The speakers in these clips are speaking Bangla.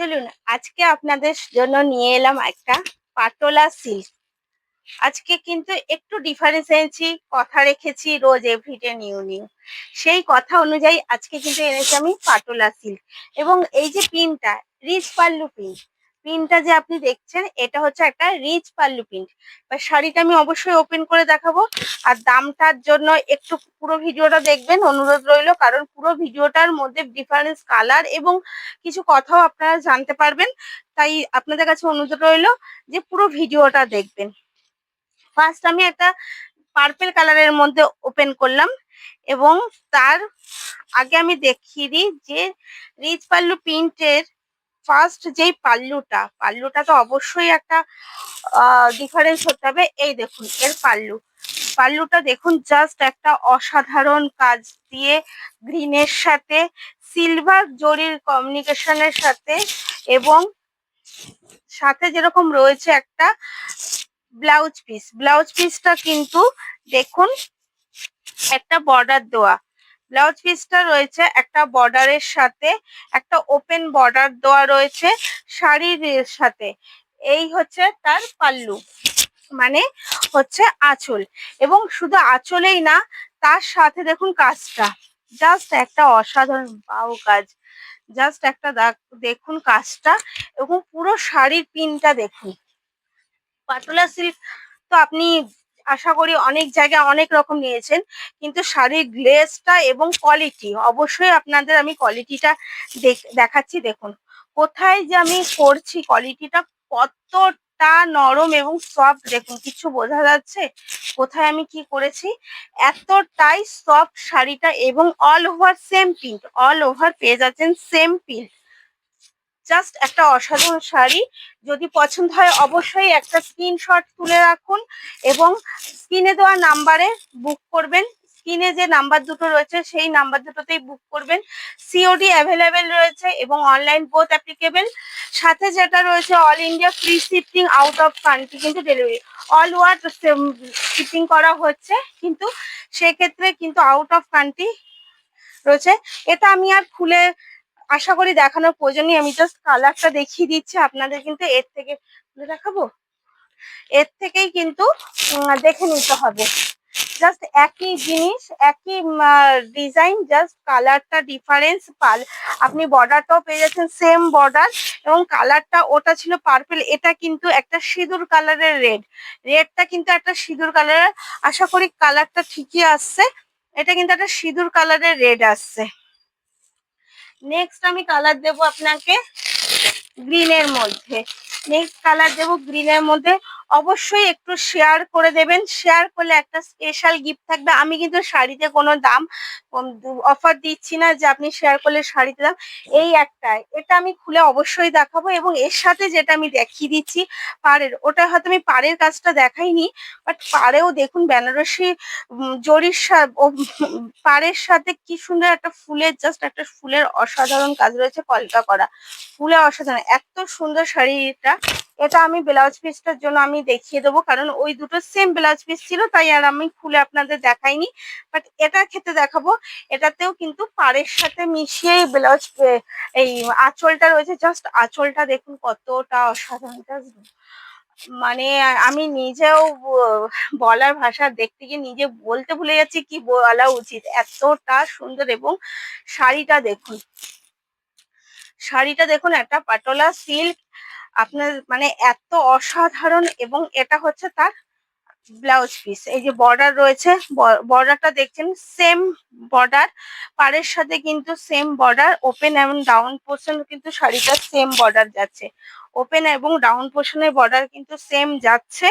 চলুন আজকে আপনাদের জন্য নিয়ে এলাম একটা পাটোলা সিল্ক। আজকে কিন্তু একটু ডিফারেন্স এনেছি, কথা রেখেছি রোজ এভরিডে নিউ নিউ, সেই কথা অনুযায়ী আজকে কিন্তু এনেছি আমি পাটোলা সিল্ক। এবং এই যে পিনটা, রিচ পাল্লু পিন, পিনটা যে আপনি দেখছেন এটা হচ্ছে একটা রিচ পাল্লু পিন। শাড়িটা আমি অবশ্যই ওপেন করে দেখাবো, আর দামটার জন্য একটু পুরো ভিডিওটা দেখবেন অনুরোধ রইলো, কারণ পুরো ভিডিওটার মধ্যে ডিফারেন্স কালার এবং কিছু কথাও আপনারা জানতে পারবেন। তাই আপনাদের কাছে অনুরোধ রইলো যে পুরো ভিডিওটা দেখবেন। ফার্স্ট আমি একটা পার্পল কালারের মধ্যে ওপেন করলাম, এবং তার আগে আমি দেখিয়ে দিই যে রিচ পাল্লু প্রিন্টের ফার্স্ট যেই পাল্লুটা তো অবশ্যই একটা ডিফারেন্স হতে হবে। এই দেখুন এর পাল্লুটা দেখুন, জাস্ট একটা অসাধারণ কাজ দিয়ে গ্রিনের সাথে সিলভার জরির কমিউনিকেশনের সাথে, এবং সাথে যেরকম রয়েছে একটা ব্লাউজ পিসটা কিন্তু দেখুন একটা বর্ডার দেওয়া। ব্লাউজ পিসটা রয়েছে একটা বর্ডারের সাথে, একটা ওপেন বর্ডার দেওয়া রয়েছে শাড়ির সাথে। এই হচ্ছে তার পাল্লু, মানে হচ্ছে আঁচল। এবং শুধু আঁচলেই না, তার সাথে দেখুন কাজটা জাস্ট একটা অসাধারণ বাউ কাজ। জাস্ট একটা দেখুন কাজটা, এবং পুরো শাড়ির পিনটা দেখুন। পাটোলা সিল্ক তো আপনি আশা করি অনেক জায়গায় অনেক রকম নিয়েছেন, কিন্তু শাড়ির গ্লেজটা এবং কোয়ালিটি অবশ্যই আপনাদের আমি কোয়ালিটিটা দেখাচ্ছি। দেখুন কোথায় যে আমি করছি, কোয়ালিটিটা কতটা নরম এবং সফট, দেখুন কিছু বোঝা যাচ্ছে কোথায় আমি কি করেছি। এতটাই সফট শাড়িটা, এবং all over same print, all over পেয়ে যাচ্ছেন সেম প্রিন্ট। জাস্ট একটা অসাধারণ শাড়ি। যদি পছন্দ হয় অবশ্যই একটা স্ক্রিনশট তুলে রাখুন, এবং স্ক্রিনে দেওয়া নাম্বারে বুক করবেন। স্ক্রিনে যে নাম্বার দুটো রয়েছে সেই নাম্বার দুটোতেই বুক করবেন। সিওডি অ্যাভেলেবেল রয়েছে এবং অনলাইন বোথ অ্যাপ্লিকেবল। সাথে যেটা রয়েছে all India free shifting, out of country কিন্তু ডেলিভারি, অল ওয়ার্ল্ড শিপিং করা হচ্ছে, কিন্তু সেক্ষেত্রে কিন্তু আউট অফ কান্ট্রি রয়েছে। এটা আমি আর খুলে আশা করি দেখানোর প্রয়োজন নেই, আমি জাস্ট কালারটা দেখিয়ে দিচ্ছি আপনাদের। কিন্তু এর থেকে দেখাবো, এর থেকেই কিন্তু দেখে নিতে হবে। জাস্ট একই জিনিস, একই ডিজাইন, জাস্ট কালারটা ডিফারেন্স। আপনি বর্ডারটাও পেয়ে যাচ্ছেন সেম বর্ডার, এবং কালারটা ওটা ছিল পার্পল, এটা কিন্তু একটা সিঁদুর কালারের রেডটা কিন্তু একটা সিঁদুর কালারের। আশা করি কালারটা ঠিকই আসছে, এটা কিন্তু একটা সিঁদুর কালারের রেড আসছে। নেক্সট আমি কালার দেব আপনাকে গ্রিনের মধ্যে। নেক্সট কালার দেব গ্রিনের মধ্যে। অবশ্যই একটু শেয়ার করে দেবেন, শেয়ার করলে একটা স্পেশাল গিফট থাকবে। আমি কিন্তু শাড়িতে কোনো দাম অফার দিচ্ছি না যে আপনি শেয়ার করলে শাড়িতে দাম। এই একটাই, এটা আমি খুলে অবশ্যই দেখাবো, এবং এর সাথে যেটা আমি দেখিয়ে দিচ্ছি পাড়ের, ওটা হয়তো আমি পাড়ের কাজটা দেখাইনি, বাট পাড়েও দেখুন বেনারসি জরির পাড়ের সাথে কি সুন্দর একটা ফুলের, জাস্ট একটা ফুলের অসাধারণ কাজ রয়েছে, কলকা করা ফুলে অসাধারণ। এত সুন্দর শাড়িটা, এটা আমি ব্লাউজ পিসটার জন্য আমি দেখিয়ে দেবো, কারণ ওই দুটো সেম ব্লাউজ পিস ছিল, তাই আর আমি খুলে আপনাদের দেখাইনি, বাট এটা ক্ষেত্রে দেখাবো। এটাতেও কিন্তু পাড়ের সাথে মিশিয়ে ব্লাউজ, এই আঁচলটা রয়েছে, জাস্ট আঁচলটা দেখুন কতটা অসাধারণ। মানে আমি নিজেও বলার ভাষা, দেখতে গিয়ে নিজে বলতে ভুলে যাচ্ছি কি বলা উচিত, এতটা সুন্দর। এবং শাড়িটা দেখুন, একটা পাটোলা সিল্ক আপনার, মানে এত অসাধারণ। এবং এটা হচ্ছে তার ব্লাউজ পিস, এই যে বর্ডার রয়েছে, বর্ডারটা দেখছেন সেম বর্ডার, পাড়ের সাথে কিন্তু সেম বর্ডার, ওপেন এবং ডাউন পোর্শন কিন্তু শাড়িটা সেম বর্ডার যাচ্ছে, ওপেন এবং ডাউন পোর্শনের বর্ডার কিন্তু সেম যাচ্ছে।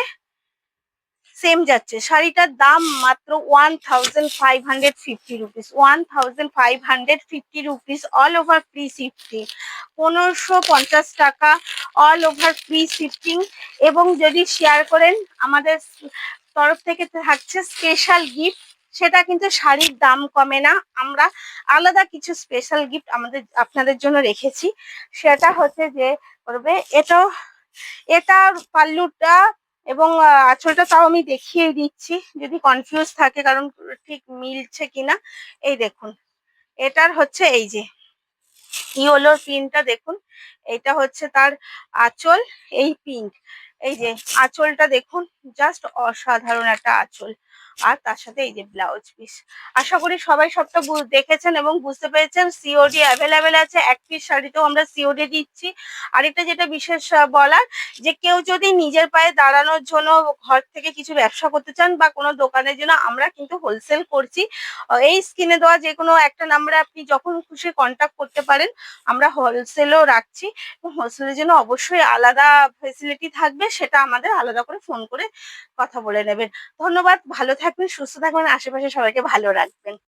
শাড়িটার দাম মাত্র 1550 rupees, 1550 rupees, all over free shifting, 1550 টাকা, অল ওভার ফ্রি শিফটিং। এবং যদি শেয়ার করেন আমাদের তরফ থেকে থাকছে স্পেশাল গিফট, সেটা কিন্তু শাড়ির দাম কমে না, আমরা আলাদা কিছু স্পেশাল গিফট আপনাদের জন্য রেখেছি। সেটা হচ্ছে যে করবে, এটার পাল্লুটা এবং আঁচলটা তাও আমি দেখিয়ে দিচ্ছি যদি কনফিউজ থাকে, কারণ ঠিক মিলছে কিনা। এই দেখুন, এটার হচ্ছে এই যে ইয়োলোর প্রিন্টটা দেখুন, এটা হচ্ছে তার আঁচল, এই পিঙ্ক, এই যে আঁচলটা দেখুন, জাস্ট অসাধারণ একটা আঁচল। আর তার সাথে এই যে ব্লাউজ পিস। আশা করি সবাই সবটা দেখেছেন এবং বুঝতে পেরেছেন। সিওডি অ্যাভেলেবেল আছে, এক পিস শাড়িতেও আমরা সিওডি দিচ্ছি। আরেকটা যেটা বিশেষ বলার, যে কেউ যদি নিজের পায়ে দাঁড়ানোর জন্য ঘর থেকে কিছু ব্যবসা করতে চান বা কোনো দোকানের জন্য, আমরা কিন্তু হোলসেল করছি। এই স্ক্রিনে দেওয়া যে কোনো একটা নাম্বারে আপনি যখন খুশি কন্ট্যাক্ট করতে পারেন। আমরা হোলসেলও রাখছি, হোলসেলের জন্য অবশ্যই আলাদা ফেসিলিটি থাকবে, সেটা আমাদের আলাদা করে ফোন করে কথা বলে নেবেন। ধন্যবাদ, ভালো থাকবেন, সুস্থ থাকবেন, আশেপাশে সবাইকে ভালো রাখবেন।